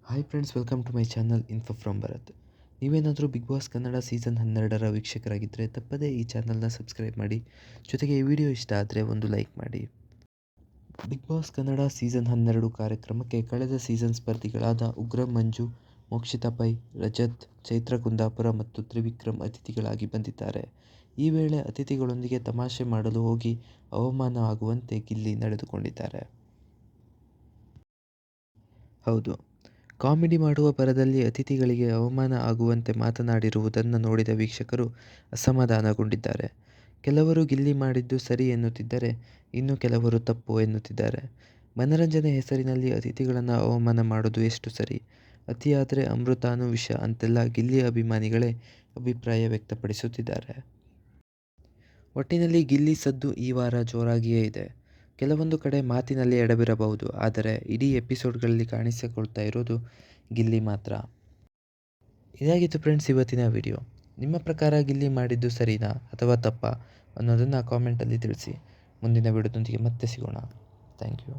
Hi friends, welcome to my channel info from Bharat. ನೀವೇನಾದರೂ Bigg Boss Kannada season 12ರ ವೀಕ್ಷಕರಾಗಿದ್ದರೆ ತಪ್ಪದೇ ಈ ಚಾನಲ್ನ ಸಬ್ಸ್ಕ್ರೈಬ್ ಮಾಡಿ. ಜೊತೆಗೆ ಈ ವಿಡಿಯೋ ಇಷ್ಟ ಆದರೆ ಒಂದು ಲೈಕ್ ಮಾಡಿ. ಬಿಗ್ ಬಾಸ್ ಕನ್ನಡ ಸೀಸನ್ 12 ಕಾರ್ಯಕ್ರಮಕ್ಕೆ ಕಳೆದ ಸೀಸನ್ ಸ್ಪರ್ಧಿಗಳಾದ ಉಗ್ರಂ ಮಂಜು, ಮೋಕ್ಷಿತಾ ಪೈ, ರಜತ್, ಚೈತ್ರ ಕುಂದಾಪುರ ಮತ್ತು ತ್ರಿವಿಕ್ರಮ್ ಅತಿಥಿಗಳಾಗಿ ಬಂದಿದ್ದಾರೆ. ಈ ವೇಳೆ ಅತಿಥಿಗಳೊಂದಿಗೆ ತಮಾಷೆ ಮಾಡಲು ಹೋಗಿ ಅವಮಾನ ಆಗುವಂತೆ ಗಿಲ್ಲಿ ನಡೆದುಕೊಂಡಿದ್ದಾರೆ. ಹೌದು, ಕಾಮಿಡಿ ಮಾಡುವ ಭರದಲ್ಲಿ ಅತಿಥಿಗಳಿಗೆ ಅವಮಾನ ಆಗುವಂತೆ ಮಾತನಾಡಿರುವುದನ್ನು ನೋಡಿದ ವೀಕ್ಷಕರು ಅಸಮಾಧಾನಗೊಂಡಿದ್ದಾರೆ. ಕೆಲವರು ಗಿಲ್ಲಿ ಮಾಡಿದ್ದು ಸರಿ ಎನ್ನುತ್ತಿದ್ದರೆ, ಇನ್ನು ಕೆಲವರು ತಪ್ಪು ಎನ್ನುತ್ತಿದ್ದಾರೆ. ಮನರಂಜನೆ ಹೆಸರಿನಲ್ಲಿ ಅತಿಥಿಗಳನ್ನು ಅವಮಾನ ಮಾಡೋದು ಎಷ್ಟು ಸರಿ? ಅತಿಯಾದರೆ ಅಮೃತಾನೂ ವಿಷ ಅಂತೆಲ್ಲ ಗಿಲ್ಲಿ ಅಭಿಮಾನಿಗಳೇ ಅಭಿಪ್ರಾಯ ವ್ಯಕ್ತಪಡಿಸುತ್ತಿದ್ದಾರೆ. ಒಟ್ಟಿನಲ್ಲಿ ಗಿಲ್ಲಿ ಸದ್ದು ಈ ವಾರ ಜೋರಾಗಿಯೇ ಇದೆ. ಕೆಲವೊಂದು ಕಡೆ ಮಾತಿನಲ್ಲಿ ಎಡವಿರಬಹುದು, ಆದರೆ ಇಡೀ ಎಪಿಸೋಡ್ಗಳಲ್ಲಿ ಕಾಣಿಸಿಕೊಳ್ತಾ ಇರೋದು ಗಿಲ್ಲಿ ಮಾತ್ರ. ಇದಾಗಿತ್ತು ಫ್ರೆಂಡ್ಸ್ ಇವತ್ತಿನ ವಿಡಿಯೋ. ನಿಮ್ಮ ಪ್ರಕಾರ ಗಿಲ್ಲಿ ಮಾಡಿದ್ದು ಸರಿನಾ ಅಥವಾ ತಪ್ಪಾ ಅನ್ನೋದನ್ನು ಕಾಮೆಂಟಲ್ಲಿ ತಿಳಿಸಿ. ಮುಂದಿನ ವಿಡಿಯೋದೊಂದಿಗೆ ಮತ್ತೆ ಸಿಗೋಣ. Thank you.